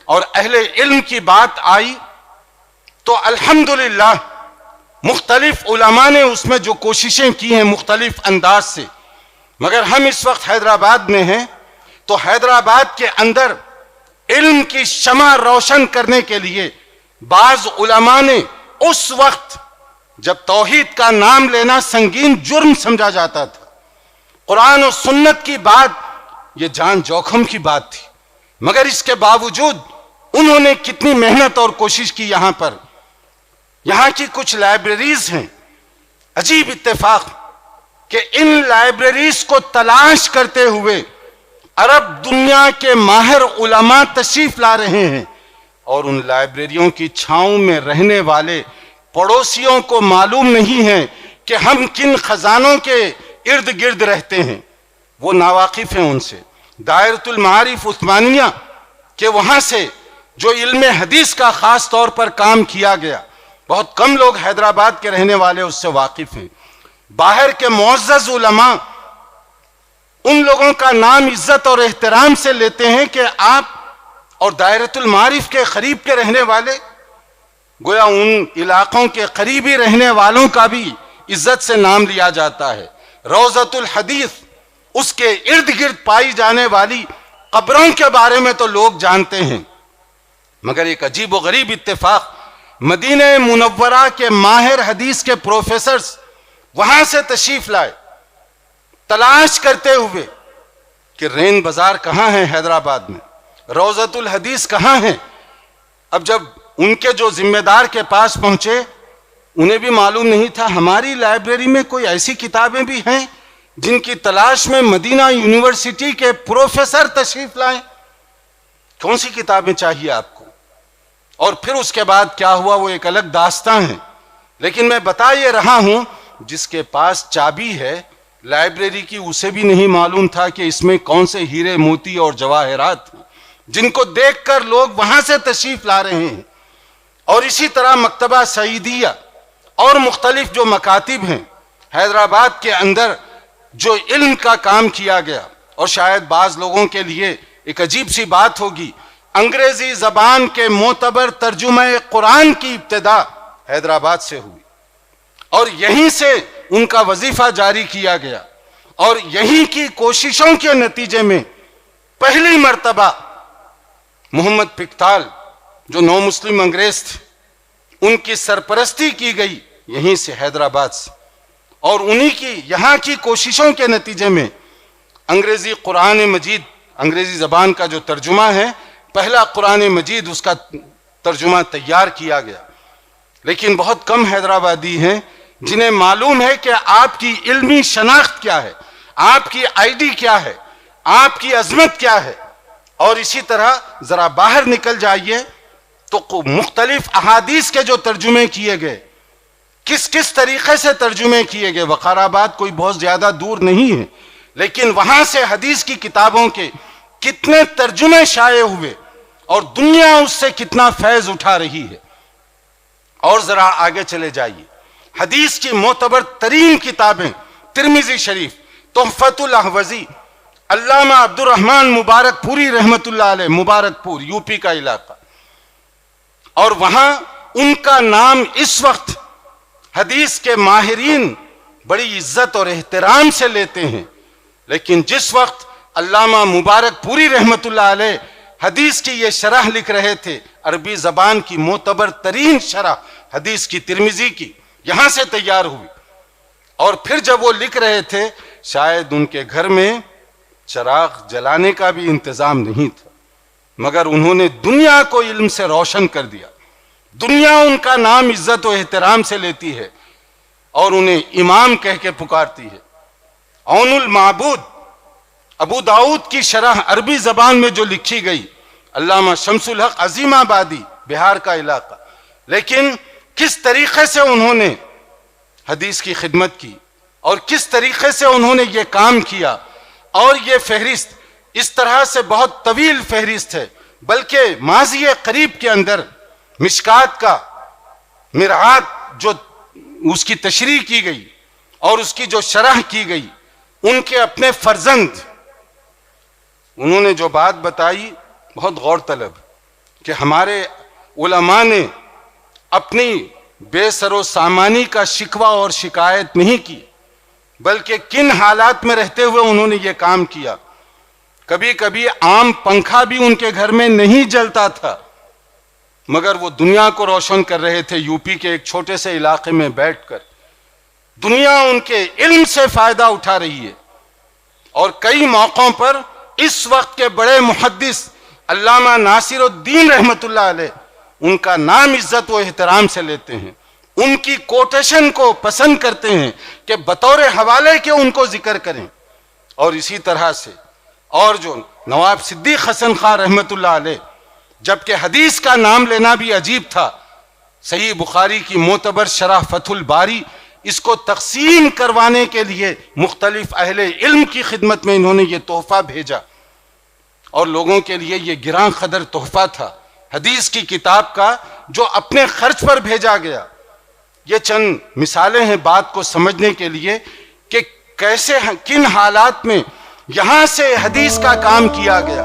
اور اہل علم کی بات آئی تو الحمدللہ مختلف علماء نے اس میں جو کوششیں کی ہیں مختلف انداز سے، مگر ہم اس وقت حیدرآباد میں ہیں تو حیدرآباد کے اندر علم کی شمع روشن کرنے کے لیے بعض علماء نے اس وقت جب توحید کا نام لینا سنگین جرم سمجھا جاتا تھا، قرآن و سنت کی بات یہ جان جوخم کی بات تھی، مگر اس کے باوجود انہوں نے کتنی محنت اور کوشش کی۔ یہاں کی کچھ لائبریریز ہیں، عجیب اتفاق کہ ان لائبریریز کو تلاش کرتے ہوئے عرب دنیا کے ماہر علماء تشریف لا رہے ہیں، اور ان لائبریریوں کی چھاؤں میں رہنے والے پڑوسیوں کو معلوم نہیں ہے کہ ہم کن خزانوں کے ارد گرد رہتے ہیں، وہ ناواقف ہیں ان سے۔ دائرۃ المعارف عثمانیہ کہ وہاں سے جو علم حدیث کا خاص طور پر کام کیا گیا، بہت کم لوگ حیدرآباد کے رہنے والے اس سے واقف ہیں۔ باہر کے معزز علماء ان لوگوں کا نام عزت اور احترام سے لیتے ہیں کہ آپ اور دائرۃ المعارف کے قریب کے رہنے والے، گویا ان علاقوں کے قریبی رہنے والوں کا بھی عزت سے نام لیا جاتا ہے۔ روضۃ الحدیث، اس کے ارد گرد پائی جانے والی قبروں کے بارے میں تو لوگ جانتے ہیں، مگر ایک عجیب و غریب اتفاق، مدینہ منورہ کے ماہر حدیث کے پروفیسرز وہاں سے تشریف لائے تلاش کرتے ہوئے کہ رین بازار کہاں ہے حیدرآباد میں، روضۃ الحدیث کہاں ہے۔ اب جب ان کے جو ذمہ دار کے پاس پہنچے، انہیں بھی معلوم نہیں تھا ہماری لائبریری میں کوئی ایسی کتابیں بھی ہیں جن کی تلاش میں مدینہ یونیورسٹی کے پروفیسر تشریف لائیں، کون سی کتابیں چاہیے آپ کو؟ اور پھر اس کے بعد کیا ہوا وہ ایک الگ داستان ہے، لیکن میں بتا یہ رہا ہوں جس کے پاس چابی ہے لائبریری کی، اسے بھی نہیں معلوم تھا کہ اس میں کون سے ہیرے موتی اور جواہرات ہیں جن کو دیکھ کر لوگ وہاں سے تشریف لا رہے ہیں۔ اور اسی طرح مکتبہ سعیدیہ اور مختلف جو مکاتب ہیں حیدرآباد کے اندر، جو علم کا کام کیا گیا، اور شاید بعض لوگوں کے لیے ایک عجیب سی بات ہوگی، انگریزی زبان کے معتبر ترجمہ قرآن کی ابتدا حیدرآباد سے ہوئی، اور یہیں سے ان کا وظیفہ جاری کیا گیا، اور یہیں کی کوششوں کے نتیجے میں پہلی مرتبہ محمد پکتال جو نو مسلم انگریز تھے، ان کی سرپرستی کی گئی یہیں سے حیدرآباد سے، اور انہی کی یہاں کی کوششوں کے نتیجے میں انگریزی قرآن مجید، انگریزی زبان کا جو ترجمہ ہے، پہلا قرآن مجید اس کا ترجمہ تیار کیا گیا۔ لیکن بہت کم حیدرآبادی ہیں جنہیں معلوم ہے کہ آپ کی علمی شناخت کیا ہے، آپ کی آئی ڈی کیا ہے، آپ کی عظمت کیا ہے۔ اور اسی طرح ذرا باہر نکل جائیے تو مختلف احادیث کے جو ترجمے کیے گئے، کس طریقے سے ترجمے کیے گئے۔ وقار آباد کوئی بہت زیادہ دور نہیں ہے، لیکن وہاں سے حدیث کی کتابوں کے کتنے ترجمے شائع ہوئے اور دنیا اس سے کتنا فیض اٹھا رہی ہے۔ اور ذرا آگے چلے جائیے، حدیث کی معتبر ترین کتابیں ترمذی شریف، تحفۃ الاحوذی، علامہ عبد الرحمن مبارک پوری رحمت اللہ علیہ، مبارک پور یو پی کا علاقہ، اور وہاں ان کا نام اس وقت حدیث کے ماہرین بڑی عزت اور احترام سے لیتے ہیں، لیکن جس وقت علامہ مبارک پوری رحمت اللہ علیہ حدیث کی یہ شرح لکھ رہے تھے، عربی زبان کی معتبر ترین شرح حدیث کی ترمذی کی یہاں سے تیار ہوئی، اور پھر جب وہ لکھ رہے تھے شاید ان کے گھر میں چراغ جلانے کا بھی انتظام نہیں تھا، مگر انہوں نے دنیا کو علم سے روشن کر دیا۔ دنیا ان کا نام عزت و احترام سے لیتی ہے اور انہیں امام کہہ کے پکارتی ہے۔ عون المعبود، ابو داؤد کی شرح عربی زبان میں جو لکھی گئی، علامہ شمس الحق عظیم آبادی، بہار کا علاقہ، لیکن کس طریقے سے انہوں نے حدیث کی خدمت کی اور کس طریقے سے انہوں نے یہ کام کیا۔ اور یہ فہرست اس طرح سے بہت طویل فہرست ہے، بلکہ ماضی قریب کے اندر مشکات کا مرآت جو اس کی تشریح کی گئی اور اس کی جو شرح کی گئی، ان کے اپنے فرزند، انہوں نے جو بات بتائی بہت غور طلب، کہ ہمارے علماء نے اپنی بے سر و سامانی کا شکوہ اور شکایت نہیں کی، بلکہ کن حالات میں رہتے ہوئے انہوں نے یہ کام کیا۔ کبھی کبھی عام پنکھا بھی ان کے گھر میں نہیں جلتا تھا، مگر وہ دنیا کو روشن کر رہے تھے یو پی کے ایک چھوٹے سے علاقے میں بیٹھ کر۔ دنیا ان کے علم سے فائدہ اٹھا رہی ہے، اور کئی موقعوں پر اس وقت کے بڑے محدث علامہ ناصر الدین رحمت اللہ علیہ ان کا نام عزت و احترام سے لیتے ہیں، ان کی کوٹیشن کو پسند کرتے ہیں کہ بطور حوالے کے ان کو ذکر کریں۔ اور اسی طرح سے اور جو نواب صدیق حسن خان رحمت اللہ علیہ، جبکہ حدیث کا نام لینا بھی عجیب تھا، صحیح بخاری کی معتبر شرح فتح الباری اس کو تقسیم کروانے کے لیے مختلف اہل علم کی خدمت میں انہوں نے یہ تحفہ بھیجا، اور لوگوں کے لیے یہ گراں قدر تحفہ تھا حدیث کی کتاب کا، جو اپنے خرچ پر بھیجا گیا۔ یہ چند مثالیں ہیں بات کو سمجھنے کے لیے کہ کیسے کن حالات میں یہاں سے حدیث کا کام کیا گیا۔